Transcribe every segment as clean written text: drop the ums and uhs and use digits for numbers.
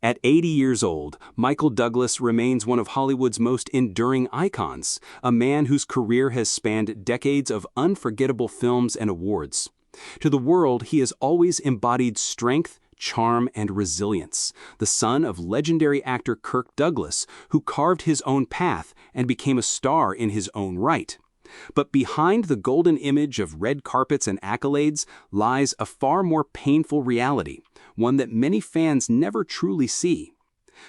At 80 years old, Michael Douglas remains one of Hollywood's most enduring icons, a man whose career has spanned decades of unforgettable films and awards. To the world, he has always embodied strength, charm, and resilience, the son of legendary actor Kirk Douglas, who carved his own path and became a star in his own right. But behind the golden image of red carpets and accolades lies a far more painful reality, one that many fans never truly see.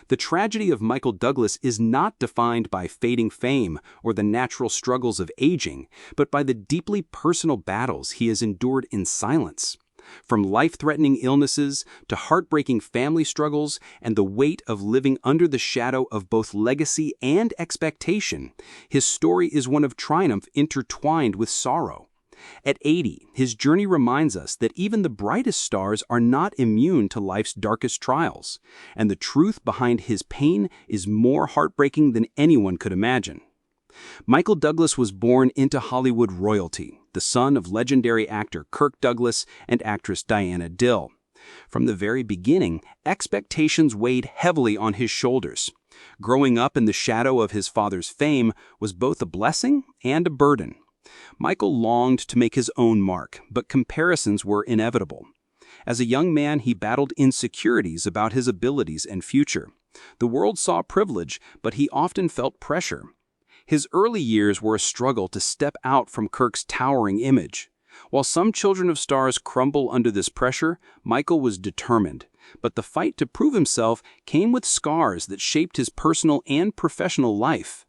The tragedy of Michael Douglas is not defined by fading fame or the natural struggles of aging, but by the deeply personal battles he has endured in silence. From life-threatening illnesses to heartbreaking family struggles and the weight of living under the shadow of both legacy and expectation, his story is one of triumph intertwined with sorrow. At 80, his journey reminds us that even the brightest stars are not immune to life's darkest trials, and the truth behind his pain is more heartbreaking than anyone could imagine. Michael Douglas was born into Hollywood royalty, the son of legendary actor Kirk Douglas and actress Diana Dill. From the very beginning, expectations weighed heavily on his shoulders. Growing up in the shadow of his father's fame was both a blessing and a burden. Michael longed to make his own mark, but comparisons were inevitable. As a young man, he battled insecurities about his abilities and future. The world saw privilege, but he often felt pressure. His early years were a struggle to step out from Kirk's towering image. While some children of stars crumble under this pressure, Michael was determined. But the fight to prove himself came with scars that shaped his personal and professional life.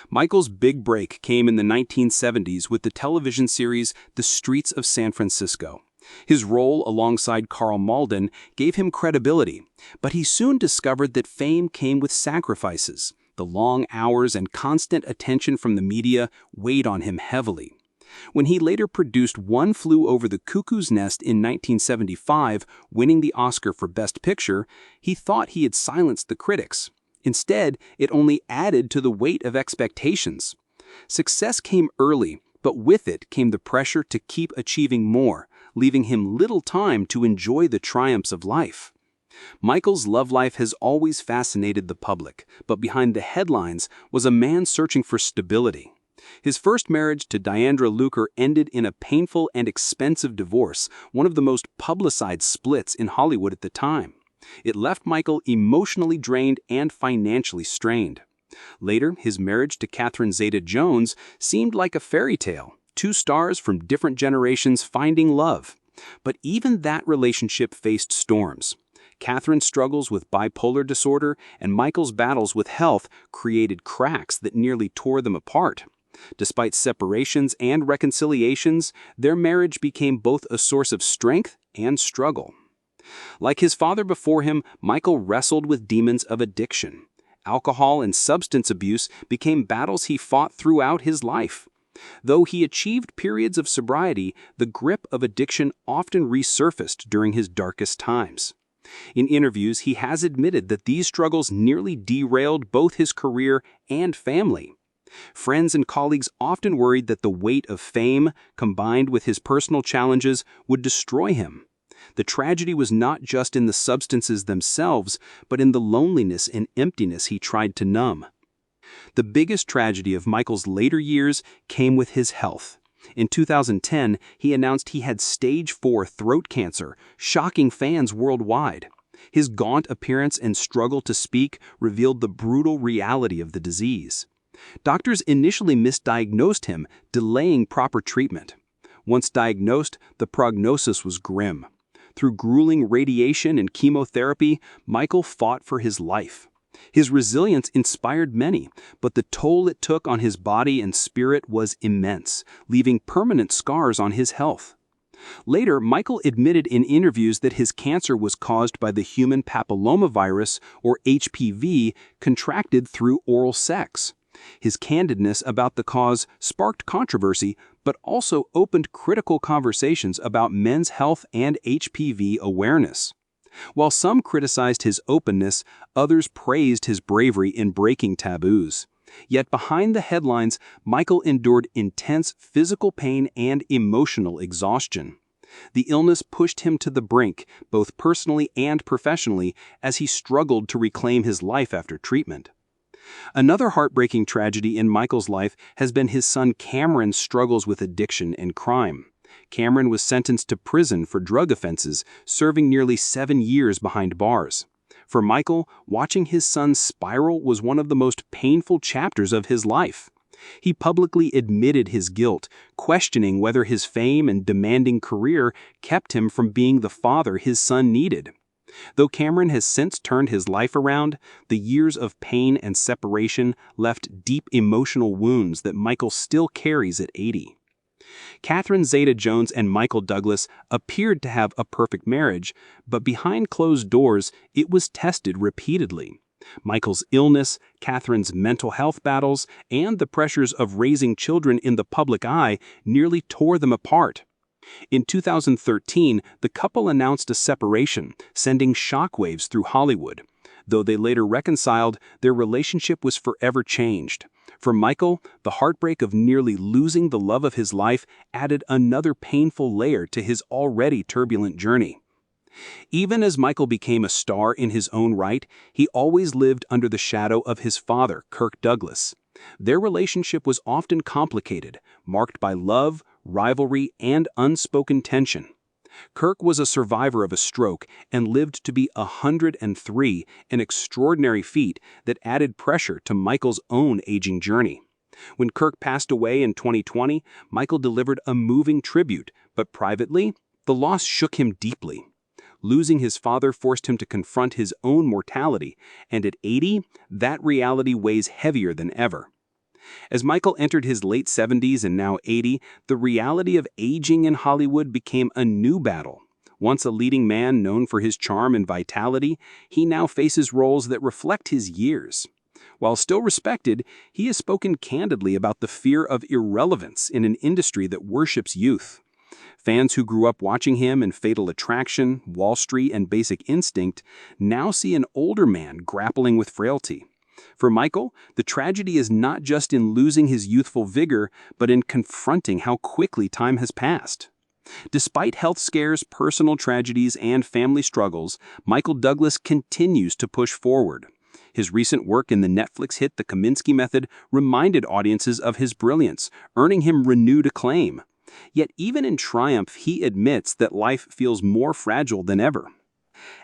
Michael's big break came in the 1970s with the television series The Streets of San Francisco. His role alongside Karl Malden gave him credibility, but he soon discovered that fame came with sacrifices. The long hours and constant attention from the media weighed on him heavily. When he later produced One Flew Over the Cuckoo's Nest in 1975, winning the Oscar for Best Picture, he thought he had silenced the critics. Instead, it only added to the weight of expectations. Success came early, but with it came the pressure to keep achieving more, leaving him little time to enjoy the triumphs of life. Michael's love life has always fascinated the public, but behind the headlines was a man searching for stability. His first marriage to Diandra Luker ended in a painful and expensive divorce, one of the most publicized splits in Hollywood at the time. It left Michael emotionally drained and financially strained. Later, his marriage to Catherine Zeta-Jones seemed like a fairy tale, two stars from different generations finding love. But even that relationship faced storms. Catherine's struggles with bipolar disorder and Michael's battles with health created cracks that nearly tore them apart. Despite separations and reconciliations, their marriage became both a source of strength and struggle. Like his father before him, Michael wrestled with demons of addiction. Alcohol and substance abuse became battles he fought throughout his life. Though he achieved periods of sobriety, the grip of addiction often resurfaced during his darkest times. In interviews, he has admitted that these struggles nearly derailed both his career and family. Friends and colleagues often worried that the weight of fame, combined with his personal challenges, would destroy him. The tragedy was not just in the substances themselves, but in the loneliness and emptiness he tried to numb. The biggest tragedy of Michael's later years came with his health. In 2010, he announced he had stage 4 throat cancer, shocking fans worldwide. His gaunt appearance and struggle to speak revealed the brutal reality of the disease. Doctors initially misdiagnosed him, delaying proper treatment. Once diagnosed, the prognosis was grim. Through grueling radiation and chemotherapy, Michael fought for his life. His resilience inspired many, but the toll it took on his body and spirit was immense, leaving permanent scars on his health. Later, Michael admitted in interviews that his cancer was caused by the human papillomavirus, or HPV, contracted through oral sex. His candidness about the cause sparked controversy, but also opened critical conversations about men's health and HPV awareness. While some criticized his openness, others praised his bravery in breaking taboos. Yet behind the headlines, Michael endured intense physical pain and emotional exhaustion. The illness pushed him to the brink, both personally and professionally, as he struggled to reclaim his life after treatment. Another heartbreaking tragedy in Michael's life has been his son Cameron's struggles with addiction and crime. Cameron was sentenced to prison for drug offenses, serving nearly 7 years behind bars. For Michael, watching his son spiral was one of the most painful chapters of his life. He publicly admitted his guilt, questioning whether his fame and demanding career kept him from being the father his son needed. Though Cameron has since turned his life around, the years of pain and separation left deep emotional wounds that Michael still carries at 80. Catherine Zeta-Jones and Michael Douglas appeared to have a perfect marriage, but behind closed doors, it was tested repeatedly. Michael's illness, Catherine's mental health battles, and the pressures of raising children in the public eye nearly tore them apart. In 2013, the couple announced a separation, sending shockwaves through Hollywood. Though they later reconciled, their relationship was forever changed. For Michael, the heartbreak of nearly losing the love of his life added another painful layer to his already turbulent journey. Even as Michael became a star in his own right, he always lived under the shadow of his father, Kirk Douglas. Their relationship was often complicated, marked by love, rivalry, and unspoken tension. Kirk was a survivor of a stroke and lived to be 103, an extraordinary feat that added pressure to Michael's own aging journey. When Kirk passed away in 2020, Michael delivered a moving tribute, but privately, the loss shook him deeply. Losing his father forced him to confront his own mortality, and at 80, that reality weighs heavier than ever. As Michael entered his late 70s and now 80, the reality of aging in Hollywood became a new battle. Once a leading man known for his charm and vitality, he now faces roles that reflect his years. While still respected, he has spoken candidly about the fear of irrelevance in an industry that worships youth. Fans who grew up watching him in Fatal Attraction, Wall Street, and Basic Instinct now see an older man grappling with frailty. For Michael, the tragedy is not just in losing his youthful vigor, but in confronting how quickly time has passed. Despite health scares, personal tragedies, and family struggles, Michael Douglas continues to push forward. His recent work in the Netflix hit The Kominsky Method reminded audiences of his brilliance, earning him renewed acclaim. Yet even in triumph, he admits that life feels more fragile than ever.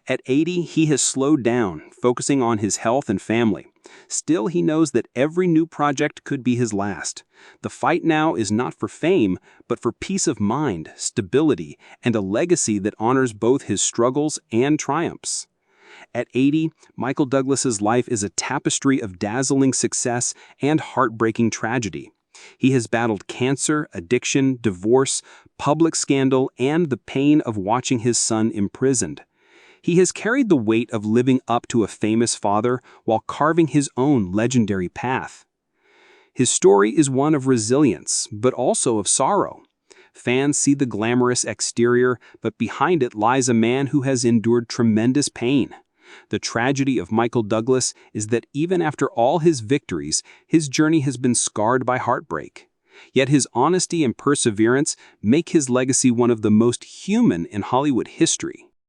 At 80, he has slowed down, focusing on his health and family. Still, he knows that every new project could be his last. The fight now is not for fame, but for peace of mind, stability, and a legacy that honors both his struggles and triumphs. At 80, Michael Douglas's life is a tapestry of dazzling success and heartbreaking tragedy. He has battled cancer, addiction, divorce, public scandal, and the pain of watching his son imprisoned. He has carried the weight of living up to a famous father while carving his own legendary path. His story is one of resilience, but also of sorrow. Fans see the glamorous exterior, but behind it lies a man who has endured tremendous pain. The tragedy of Michael Douglas is that even after all his victories, his journey has been scarred by heartbreak. Yet his honesty and perseverance make his legacy one of the most human in Hollywood history.